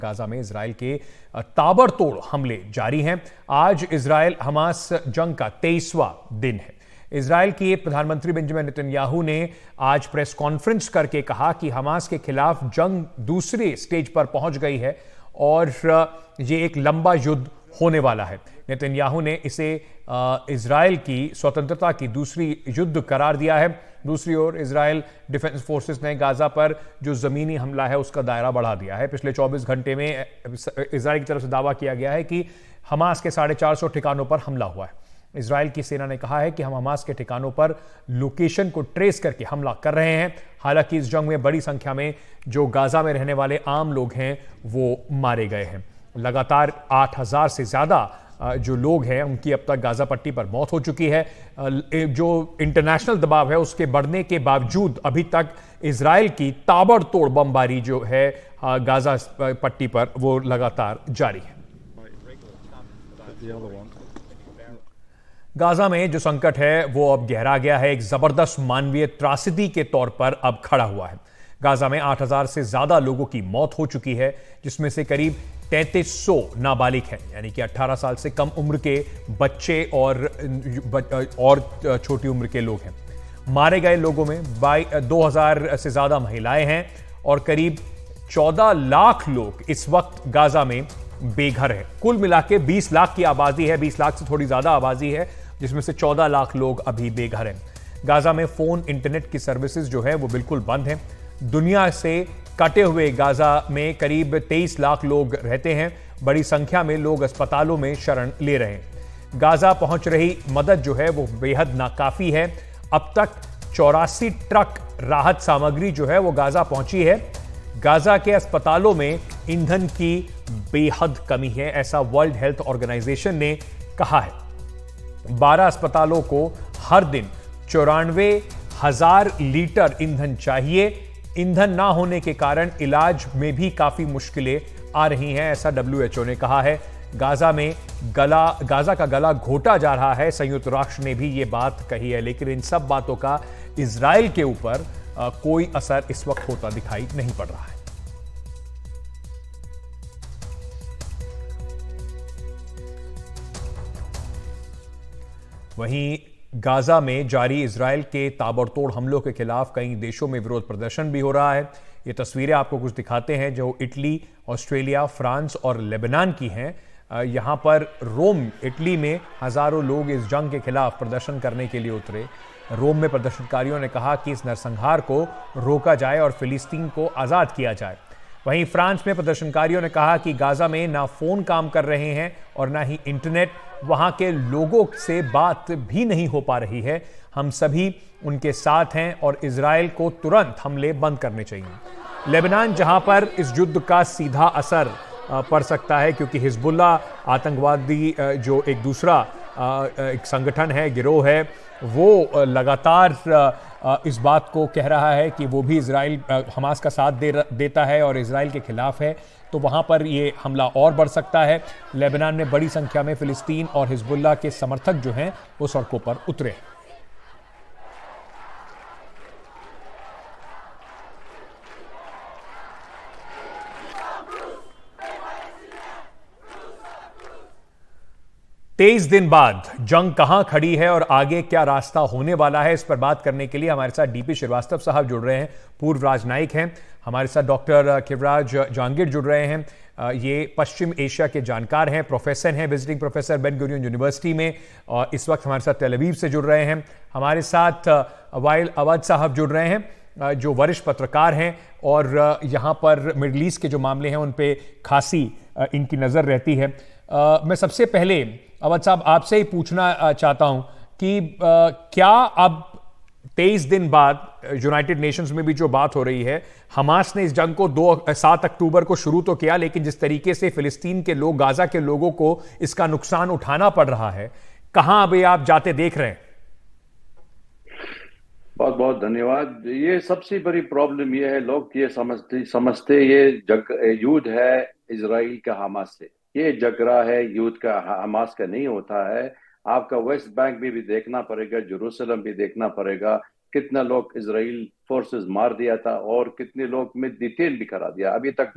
Gaza में Israel के ताबड़तोड़ हमले जारी हैं। आज इजराइल हमास जंग का 23वां दिन है। इजराइल के प्रधानमंत्री बेंजामिन नेतन्याहू ने आज प्रेस कॉन्फ्रेंस करके कहा कि हमास के खिलाफ जंग दूसरे स्टेज पर पहुंच गई है और ये एक लंबा युद्ध होने वाला है। नेतन्याहू ने इसे इजराइल की स्वतंत्रता की दूसरी युद्ध करार दिया है। दूसरी ओर इजराइल डिफेंस फोर्सेस ने गाजा पर जो जमीनी हमला है उसका दायरा बढ़ा दिया है। पिछले 24 घंटे में इजराइल की तरफ से दावा किया गया है कि हमास के 450 ठिकानों पर हमला हुआ है। इजराइल की सेना ने कहा है कि हम हमास के ठिकानों पर लोकेशन को ट्रेस करके हमला कर रहे हैं। हालांकि इस जंग में बड़ी संख्या में जो गाजा में रहने वाले आम लोग हैं वो मारे गए हैं। लगातार 8000 से ज्यादा जो लोग हैं उनकी अब तक गाजा पट्टी पर मौत हो चुकी है। जो इंटरनेशनल दबाव है उसके बढ़ने के बावजूद अभी तक इजराइल की ताबड़तोड़ बमबारी जो है गाजा पट्टी पर वो लगातार जारी है। गाजा में जो संकट है वो अब गहरा गया है। एक जबरदस्त मानवीय त्रासदी के तौर पर अब खड़ा हुआ है। गाजा में 8000 से ज्यादा लोगों की मौत हो चुकी है, जिसमें से करीब 3300 नाबालिग हैं, यानी कि 18 साल से कम उम्र के बच्चे और छोटी उम्र के लोग हैं। मारे गए लोगों में 2000 से ज्यादा महिलाएं हैं और करीब 14 लाख लोग इस वक्त गाजा में बेघर हैं। कुल मिला के 20 लाख की आबादी है, 20 लाख से थोड़ी ज्यादा आबादी है, जिसमें से 14 लाख लोग अभी बेघर हैं। गाजा में फोन, इंटरनेट की सर्विसेज जो है वो बिल्कुल बंद हैं। दुनिया से कटे हुए गाजा में करीब 23 लाख लोग रहते हैं। बड़ी संख्या में लोग अस्पतालों में शरण ले रहे हैं। गाजा पहुंच रही मदद जो है वो बेहद नाकाफी है। अब तक 84 ट्रक राहत सामग्री जो है वो गाजा पहुंची है। गाजा के अस्पतालों में ईंधन की बेहद कमी है, ऐसा वर्ल्ड हेल्थ ऑर्गेनाइजेशन ने कहा है। 12 अस्पतालों को हर दिन 94,000 लीटर ईंधन चाहिए। ईंधन ना होने के कारण इलाज में भी काफी मुश्किलें आ रही हैं, ऐसा WHO ने कहा है। गाजा का गला घोटा जा रहा है, संयुक्त राष्ट्र ने भी ये बात कही है। लेकिन इन सब बातों का इजराइल के ऊपर कोई असर इस वक्त होता दिखाई नहीं पड़ रहा है। वहीं गाजा में जारी इजराइल के ताबड़तोड़ हमलों के खिलाफ कई देशों में विरोध प्रदर्शन भी हो रहा है। ये तस्वीरें आपको कुछ दिखाते हैं जो इटली, ऑस्ट्रेलिया, फ्रांस और लेबनान की हैं। यहां पर रोम, इटली में हजारों लोग इस जंग के खिलाफ प्रदर्शन करने के लिए उतरे। रोम में प्रदर्शनकारियों ने कहा कि इस नरसंहार को रोका जाए और फिलिस्तीन को आजाद किया जाए। वहीं फ्रांस में प्रदर्शनकारियों ने कहा कि गाजा में ना फोन काम कर रहे हैं और ना ही इंटरनेट, वहां के लोगों से बात भी नहीं हो पा रही है। हम सभी उनके साथ हैं और इजराइल को तुरंत हमले बंद करने चाहिए। लेबनान, जहां पर इस युद्ध का सीधा असर पड़ सकता है क्योंकि हिजबुल्लाह आतंकवादी जो एक दूसरा एक संगठन है, गिरोह है, वो लगातार इस बात को कह रहा है कि वो भी इजराइल हमास का साथ देता है और इजराइल के खिलाफ है, तो वहां पर ये हमला और बढ़ सकता है। लेबनान में बड़ी संख्या में फिलिस्तीन और हिजबुल्लाह के समर्थक जो हैं वो सड़कों पर उतरे। तेईस दिन बाद जंग कहां खड़ी है और आगे क्या रास्ता होने वाला है, इस पर बात करने के लिए हमारे साथ डीपी श्रीवास्तव साहब जुड़ रहे हैं, पूर्व राजनयिक हैं। हमारे साथ डॉक्टर खिवराज जहांगीर जुड़ रहे हैं, ये पश्चिम एशिया के जानकार हैं, प्रोफेसर हैं, visiting professor Ben Gurion university में, और इस वक्त हमारे साथ तेल अवीव से जुड़ रहे हैं। हमारे साथ वाइल अवध साहब जुड़ रहे हैं जो वरिष्ठ पत्रकार हैं और यहाँ पर मिडल ईस्ट के जो मामले हैं उन पर खासी इनकी नज़र रहती है। मैं सबसे पहले अवध साहब आपसे ही पूछना चाहता हूं कि क्या अब 23 दिन बाद यूनाइटेड नेशंस में भी जो बात हो रही है, हमास ने इस जंग को 7 अक्टूबर को शुरू तो किया, लेकिन जिस तरीके से फिलिस्तीन के लोग, गाजा के लोगों को इसका नुकसान उठाना पड़ रहा है, कहां अभी आप जाते देख रहे हैं? बहुत बहुत धन्यवाद। ये सबसे बड़ी प्रॉब्लम ये है, लोग ये समझते ये युद्ध है इजराइल का हमास से। ये झगड़ा है युद्ध का हमास का नहीं होता है। आपका वेस्ट बैंक में भी देखना पड़ेगा, जेरूसलम भी देखना पड़ेगा, कितना लोग इजराइल फोर्सेस मार दिया था और कितने लोग में डिटेल भी करा दिया। अभी तक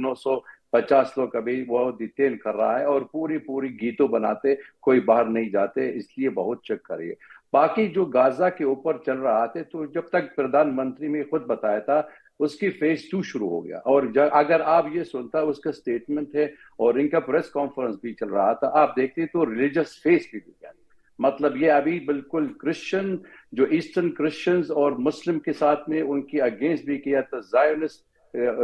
50 लोग अभी वो डिटेन कर रहा है, और पूरी पूरी गीतों बनाते, कोई बाहर नहीं जाते, इसलिए बहुत चेक करिए। बाकी जो गाजा के ऊपर चल रहा था, तो जब तक प्रधानमंत्री ने खुद बताया था, उसकी फेज 2 शुरू हो गया। और अगर आप ये सुनता, उसका स्टेटमेंट है और इनका प्रेस कॉन्फ्रेंस भी चल रहा था, आप देखते तो रिलीजियस फेज भी गया। मतलब ये अभी बिल्कुल क्रिश्चियन, जो ईस्टर्न क्रिश्चियंस और मुस्लिम के साथ में उनकी अगेंस्ट भी किया था,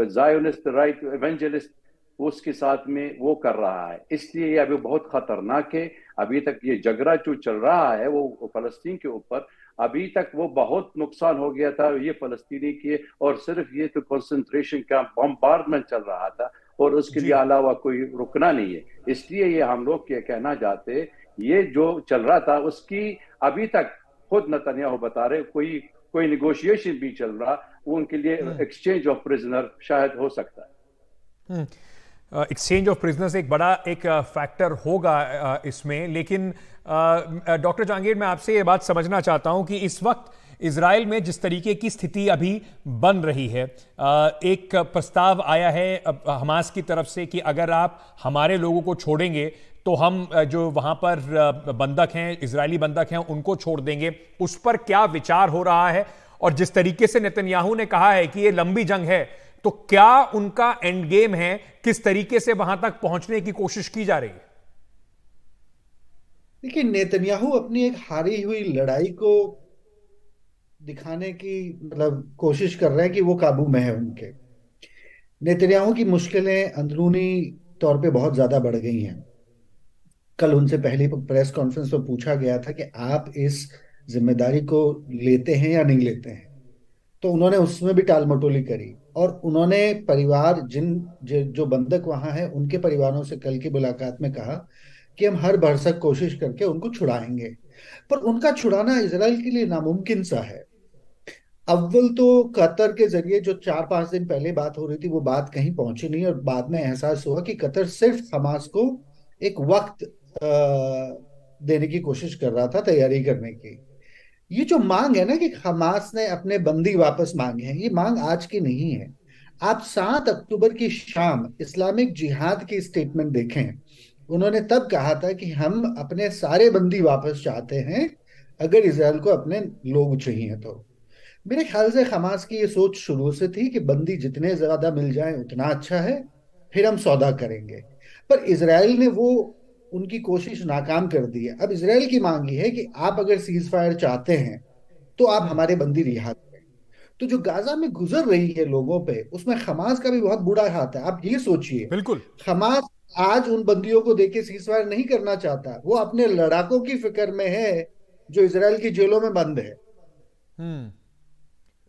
जायोनिस्ट राइट एवेंजलिस्ट, उसके साथ में वो कर रहा है। इसलिए ये अभी बहुत खतरनाक है। अभी तक ये झगड़ा जो चल रहा है वो फलस्तीन के ऊपर, अभी तक वो बहुत नुकसान हो गया था ये फलस्तीनी के, और सिर्फ ये तो कंसंट्रेशन कैंप बम्बार्डमेंट चल रहा था, और उसके लिए जी। अलावा कोई रुकना नहीं है। इसलिए ये हम लोग ये कहना चाहते, ये जो चल रहा था उसकी अभी तक खुद नेतन्याहू बता रहे कोई कोई निगोशिएशन भी चल रहा, वो उनके लिए एक्सचेंज ऑफ प्रिजनर शायद हो सकता है। एक्सचेंज ऑफ प्रिजनर्स एक बड़ा एक फैक्टर होगा इसमें, लेकिन डॉक्टर जहांगीर, मैं आपसे ये बात समझना चाहता हूं कि इस वक्त इजराइल में जिस तरीके की स्थिति अभी बन रही है, एक प्रस्ताव आया है हमास की तरफ से कि अगर आप हमारे लोगों को छोड़ेंगे तो हम जो वहां पर बंधक हैं, इजरायली बंधक हैं, उनको छोड़ देंगे। उस पर क्या विचार हो रहा है? और जिस तरीके से नेतन्याहू ने कहा है कि ये लंबी जंग है, तो क्या उनका एंड गेम है? किस तरीके से वहां तक पहुंचने की कोशिश की जा रही है? देखिए, नेतन्याहू अपनी एक हारी हुई लड़ाई को दिखाने की मतलब कोशिश कर रहे हैं कि वो काबू में है उनके। नेतन्याहू की मुश्किलें अंदरूनी तौर पे बहुत ज्यादा बढ़ गई हैं। कल उनसे पहली प्रेस कॉन्फ्रेंस में पूछा गया था कि आप इस जिम्मेदारी को लेते हैं या नहीं लेते हैं, तो उन्होंने उसमें भी टाल मटोली करी, और उन्होंने परिवार जो बंधक वहां हैं उनके परिवारों से कल की मुलाकात में कहा कि हम हर भरसक कोशिश करके उनको छुड़ाएंगे। पर उनका छुड़ाना इसराइल के लिए नामुमकिन सा है। अव्वल तो कतर के जरिए जो 4-5 दिन पहले बात हो रही थी, वो बात कहीं पहुंची नहीं, और बाद में एहसास हुआ कि कतर सिर्फ हमास को एक वक्त देने की कोशिश कर रहा था, तैयारी करने की। ये जो मांग है ना कि हमास ने अपने बंदी वापस मांगे हैं, ये मांग आज की नहीं है। आप 7 अक्टूबर की शाम इस्लामिक जिहाद की स्टेटमेंट देखें। उन्होंने तब कहा था कि हम अपने सारे बंदी वापस चाहते हैं अगर इसराइल को अपने लोग चाहिए तो। मेरे ख्याल से हमास की ये सोच शुरू से थी कि बंदी जितने ज्यादा मिल जाएं उतना अच्छा है, फिर हम सौदा करेंगे। पर इसराइल ने वो उनकी कोशिश नाकाम कर दी है। अब इसराइल की मांग ये है कि आप अगर सीज फायर चाहते हैं तो आप हमारे बंदी रिहा करें। तो जो गाजा में गुजर रही है लोगों पे, उसमें हमास का भी बहुत बुरा हाथ है। आप ये सोचिए, बिल्कुल। हमास आज उन बंदियों को देके सीज फायर नहीं करना चाहता, वो अपने लड़ाकों की फिक्र में है जो इसराइल की जेलों में बंद है। हम्म।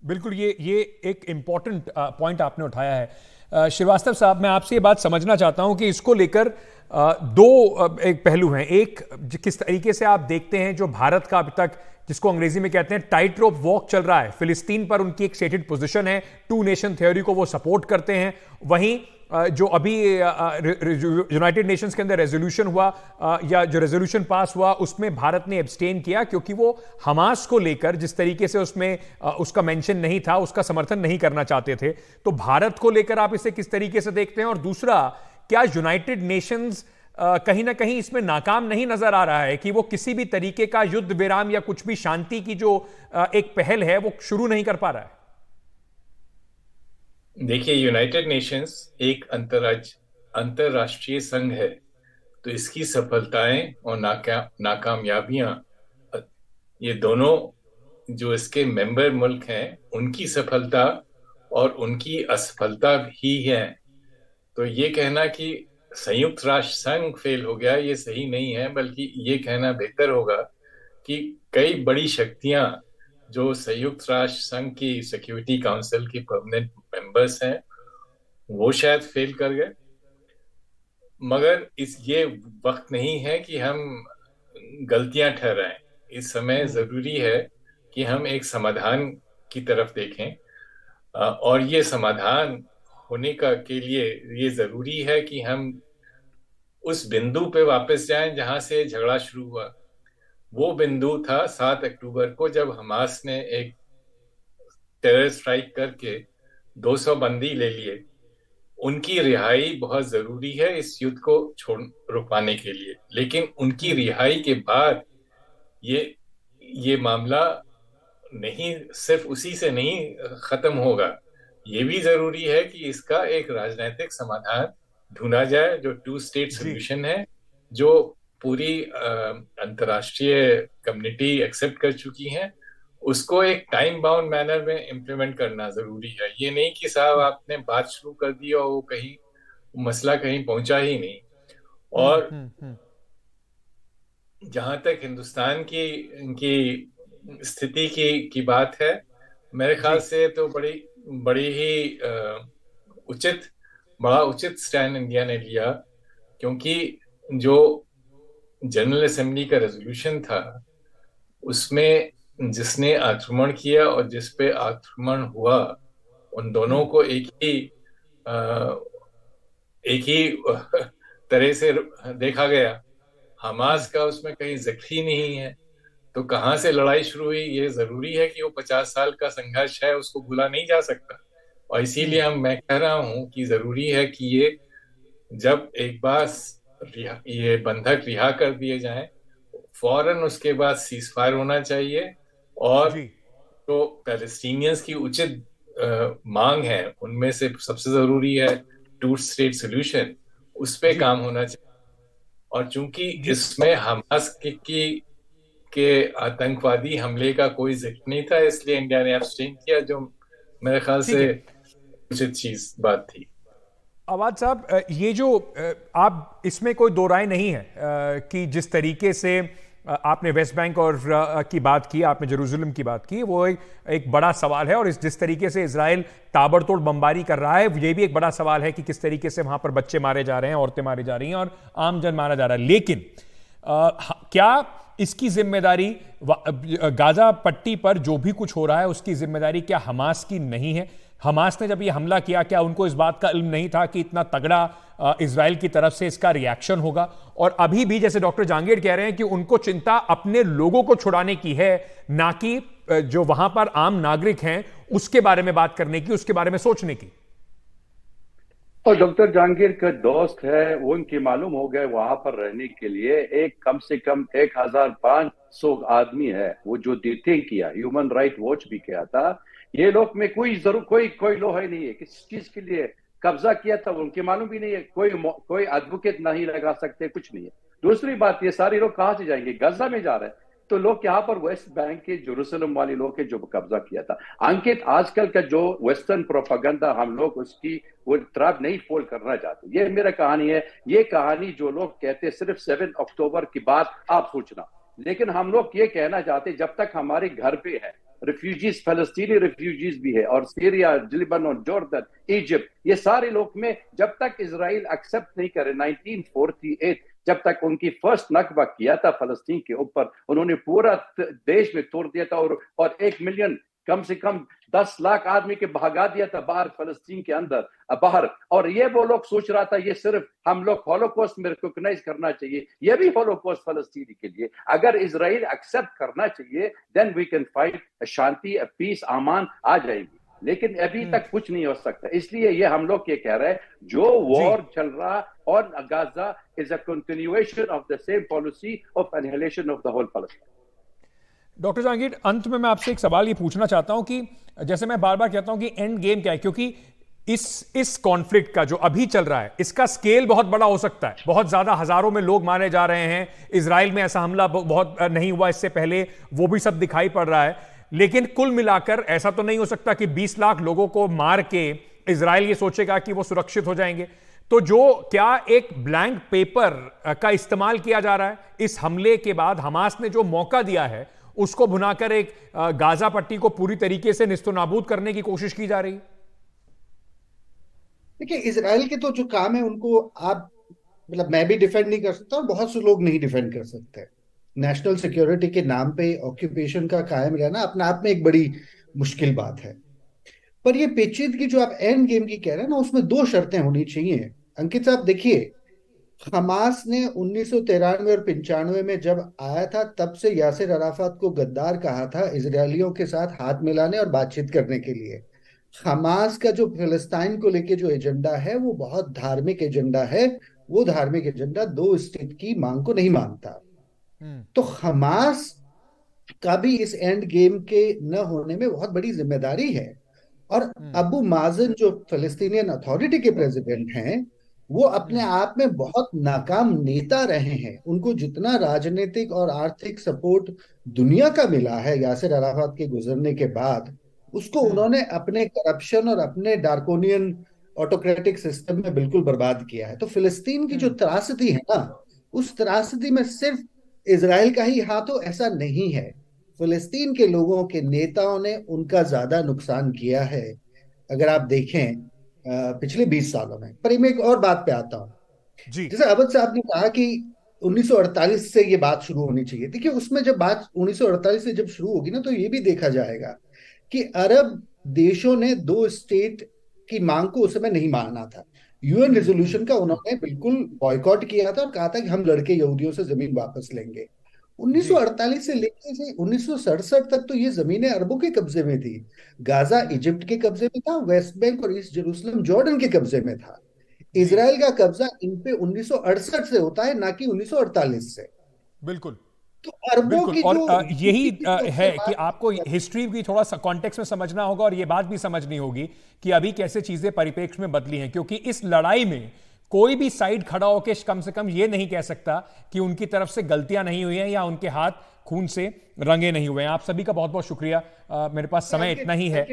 बिल्कुल, ये एक इंपॉर्टेंट पॉइंट आपने उठाया है। श्रीवास्तव साहब, मैं आपसे ये बात समझना चाहता हूं कि इसको लेकर दो एक पहलू हैं। एक, किस तरीके से आप देखते हैं जो भारत का अभी तक, जिसको अंग्रेजी में कहते हैं टाइट रोप वॉक चल रहा है, फिलिस्तीन पर उनकी एक स्टेटेड पोजीशन है, 2 नेशन थ्योरी को वो सपोर्ट करते हैं। वहीं जो अभी यूनाइटेड नेशंस के अंदर रेजोल्यूशन हुआ, या जो रेजोल्यूशन पास हुआ, उसमें भारत ने एब्सटेन किया क्योंकि वो हमास को लेकर जिस तरीके से उसमें उसका मेंशन नहीं था, उसका समर्थन नहीं करना चाहते थे। तो भारत को लेकर आप इसे किस तरीके से देखते हैं? और दूसरा, क्या यूनाइटेड नेशंस कहीं ना कहीं इसमें नाकाम नहीं नजर आ रहा है कि वो किसी भी तरीके का युद्ध विराम या कुछ भी शांति की जो एक पहल है वो शुरू नहीं कर पा रहा है? देखिए, यूनाइटेड नेशंस एक अंतरराष्ट्रीय संघ है, तो इसकी सफलताएं और नाकामयाबियां, ये दोनों जो इसके मेंबर मुल्क हैं उनकी सफलता और उनकी असफलता ही है। तो ये कहना कि संयुक्त राष्ट्र संघ फेल हो गया, ये सही नहीं है, बल्कि ये कहना बेहतर होगा कि कई बड़ी शक्तियां जो संयुक्त राष्ट्र संघ की सिक्योरिटी काउंसिल की परमानेंट मेंबर्स हैं, वो शायद फेल कर गए। मगर ये वक्त नहीं है कि हम गलतियां ठहराएं। इस समय जरूरी है कि हम एक समाधान की तरफ देखें, और ये समाधान होने के लिए ये जरूरी है कि हम उस बिंदु पे वापस जाएं जहां से झगड़ा शुरू हुआ। वो बिंदु था 7 अक्टूबर को, जब हमास ने एक टेरर स्ट्राइक करके 200 बंदी ले लिए। उनकी रिहाई बहुत जरूरी है इस युद्ध को छोड़ रुकवाने के लिए। लेकिन उनकी रिहाई के बाद ये ये मामला नहीं सिर्फ उसी से नहीं खत्म होगा। ये भी जरूरी है कि इसका एक राजनीतिक समाधान ढूंढा जाए, जो टू स्टेट जी सोल्यूशन है, जो पूरी अंतर्राष्ट्रीय कम्युनिटी एक्सेप्ट कर चुकी है। उसको एक टाइम बाउंड मैनर में इम्प्लीमेंट करना जरूरी है। ये नहीं कि साहब आपने बात शुरू कर दी और वो कहीं मसला कहीं पहुंचा ही नहीं। और जहां तक हिंदुस्तान की स्थिति की बात है, मेरे ख्याल जी से तो बड़ी बड़ी ही उचित बड़ा उचित स्टैंड इंडिया ने लिया, क्योंकि जो जनरल असेंबली का रेजोल्यूशन था उसमें जिसने आक्रमण किया और जिस पे आक्रमण हुआ, उन दोनों को एक ही तरह से देखा गया। हमास का उसमें कहीं जिक्र ही नहीं है। तो कहाँ से लड़ाई शुरू हुई, ये जरूरी है कि वो 50 साल का संघर्ष है, उसको भूला नहीं जा सकता। और इसीलिए मैं कह रहा हूं कि जरूरी है कि ये जब एक बार ये बंधक रिहा कर दिए जाएं, फौरन उसके बाद सीज फायर होना चाहिए। और जी तो पैलेस्टीनियंस की उचित मांग है, उनमें से सबसे जरूरी है टू स्टेट सोल्यूशन, उस पे जी काम होना चाहिए। और चूंकि जी इसमें हमास के आतंकवादी हमले का कोई जिक्र नहीं था, इसलिए इंडिया ने एब्सटेन किया, जो मेरे ख्याल ठीक से है। उचित चीज बात थी। आवाज साहब, ये जो आप इसमें कोई दो राय नहीं है कि जिस तरीके से आपने वेस्ट बैंक और की बात की, आपने जेरूसलम की बात की, वो एक बड़ा सवाल है। और जिस तरीके से इजराइल ताबड़तोड़ बमबारी कर रहा है, ये भी एक बड़ा सवाल है कि किस तरीके से वहां पर बच्चे मारे जा रहे हैं, औरतें मारी जा रही हैं और आम जन मारा जा रहा है। लेकिन क्या इसकी जिम्मेदारी गाजा पट्टी पर जो भी कुछ हो रहा है उसकी जिम्मेदारी क्या हमास की नहीं है? हमास ने जब ये हमला किया, क्या उनको इस बात का इल्म नहीं था कि इतना तगड़ा इजराइल की तरफ से इसका रिएक्शन होगा? और अभी भी जैसे डॉक्टर जहांगीर कह रहे हैं कि उनको चिंता अपने लोगों को छुड़ाने की है, ना कि जो वहां पर आम नागरिक हैं उसके बारे में बात करने की, उसके बारे में सोचने की। और डॉक्टर जहांगीर का दोस्त है, वो उनकी मालूम हो गए वहां पर रहने के लिए एक कम से कम 1500 आदमी है वो जो डिटेन किया। ह्यूमन राइट वॉच भी किया था। ये लोग में कोई जरूर कोई लोहा ही नहीं है किस चीज के लिए कब्जा किया था, उनके मालूम भी नहीं है। कोई एडवोकेट नहीं लगा सकते, कुछ नहीं है। दूसरी बात, ये सारे लोग कहां से जाएंगे? गजा में जा रहे हैं। तो लोग यहाँ पर वेस्ट बैंक के जेरूसलम वाले लोग के जो कब्जा किया था। अंकित, आजकल का जो वेस्टर्न प्रोपेगेंडा हम लोग उसकी वो ट्रैप नहीं फोल्ड करना चाहते। ये मेरा कहानी है। ये कहानी जो लोग कहते सिर्फ 7 अक्टूबर की बात आप सोचना, लेकिन हम लोग ये कहना चाहते जब तक हमारे घर पे है रिफ्यूजीज, फलस्तीनी रिफ्यूजीज भी है, और सीरिया, लिबानन, जॉर्डन, इजिप्ट, ये सारे लोग में जब तक इजराइल एक्सेप्ट नहीं करे 1948, जब तक उनकी फर्स्ट नकबा किया था फलस्तीन के ऊपर, उन्होंने पूरा देश में तोड़ दिया था और 1 मिलियन कम से कम 10 लाख आदमी के भगा दिया था बाहर फलस्तीन के अंदर बाहर। और ये वो लोग सोच रहा था ये सिर्फ हम लोग हॉलोकॉस्ट में रिकॉग्नाइज करना चाहिए, ये भी हॉलोकॉस्ट फलस्तीनी के लिए। अगर इजराइल एक्सेप्ट करना चाहिए देन वी कैन फाइट, शांति, पीस, अमान आ जाएगी। लेकिन अभी तक कुछ नहीं हो सकता। इसलिए ये हम लोग ये कह रहे हैं जो वॉर चल रहा और Gaza is a continuation of the same policy of annihilation of the whole Palestine. Doctor Jahangir, अंत में मैं आपसे एक सवाल ये पूछना चाहता हूं कि जैसे मैं बार बार कहता हूं कि एंड गेम क्या है, क्योंकि इस कॉन्फ्लिक्ट का जो अभी चल रहा है इसका स्केल बहुत बड़ा हो सकता है। बहुत ज्यादा हजारों में लोग मारे जा रहे हैं। इजराइल में ऐसा हमला बहुत नहीं हुआ इससे पहले, वो भी सब दिखाई पड़ रहा है। लेकिन कुल मिलाकर ऐसा तो नहीं हो सकता कि 20 लाख लोगों को मार के इजराइल ये सोचेगा कि वो सुरक्षित हो जाएंगे। तो जो क्या एक ब्लैंक पेपर का इस्तेमाल किया जा रहा है इस हमले के बाद, हमास ने जो मौका दिया है उसको भुनाकर एक गाजा पट्टी को पूरी तरीके से निस्तनाबूद करने की कोशिश की जा रही है? देखिए, इजराइल के तो जो काम है उनको आप मतलब मैं भी डिफेंड नहीं कर सकता और बहुत से लोग नहीं डिफेंड कर सकते। नेशनल सिक्योरिटी के नाम पे ऑक्यूपेशन का कायम रहना अपने आप में एक बड़ी मुश्किल बात है। पर ये पेचीदगी जो आप एंड गेम की कह रहे हैं ना, उसमें 2 शर्तें होनी चाहिए। अंकित साहब देखिए, हमास ने 1993 और 95 में जब आया था तब से यासिर अराफात को गद्दार कहा था इजरायलियों के साथ हाथ मिलाने और बातचीत करने के लिए। हमास का जो फिलिस्तीन को लेके जो एजेंडा है वो बहुत धार्मिक एजेंडा है। वो धार्मिक एजेंडा दो स्टेट की मांग को नहीं मानता। हम्म। तो हमास का भी इस एंड गेम के न होने में बहुत बड़ी जिम्मेदारी है। और हम्म। अबू माजन जो फिलिस्तीनियन अथॉरिटी के प्रेसिडेंट हैं, वो अपने हम्म। आप में बहुत नाकाम नेता रहे हैं। उनको जितना राजनीतिक और आर्थिक सपोर्ट दुनिया का मिला है यासिर अराफात के गुजरने के बाद, उसको हम्म। उन्होंने अपने करप्शन और अपने डार्कोनियन ऑटोक्रेटिक सिस्टम में बिल्कुल बर्बाद किया है। तो फिलिस्तीन की जो हम्म। त्रासदी है ना, उस त्रासदी में सिर्फ इसराइल का ही हाथ हो ऐसा नहीं है। फिलिस्तीन के लोगों के नेताओं ने उनका ज्यादा नुकसान किया है, अगर आप देखें पिछले 20 सालों में। पर मैं एक और बात पे आता हूँ। जी। जैसे अवध साहब ने कहा कि 1948 से ये बात शुरू होनी चाहिए। देखिए, उसमें जब बात 1948 से जब शुरू होगी ना, तो ये भी देखा जाएगा कि अरब देशों ने दो स्टेट की मांग को उस समय नहीं माना था। यूएन हम्म। हम्म। रेजोल्यूशन का हम्म। उन्होंने बिल्कुल बॉयकॉट किया था और कहा था कि हम लड़के यहूदियों से जमीन वापस लेंगे। जी। 1948 से लेकर से 1967 तक तो ये जमीनें अरबों के कब्जे में थी। गाजा हम्म। इजिप्ट के कब्जे में था, वेस्ट बैंक और ईस्ट जेरूसलम जॉर्डन के कब्जे में था। जी। इसराइल का कब्जा इन पे 1968 से होता है, ना कि 1948 से। बिल्कुल। तो अरबों बिल्कुल। की और जो यही यूनिटी की है उससे कि बात। आपको हिस्ट्री भी थोड़ा सा कॉन्टेक्स्ट में समझना होगा और ये बात भी समझनी होगी कि अभी कैसे चीजें परिप्रेक्ष्य में बदली हैं, क्योंकि इस लड़ाई में कोई भी साइड खड़ा होकर कम से कम ये नहीं कह सकता कि उनकी तरफ से गलतियां नहीं हुई हैं या उनके हाथ खून से रंगे नहीं हुए हैं। आप सभी का बहुत बहुत शुक्रिया। मेरे पास समय इतना ही है।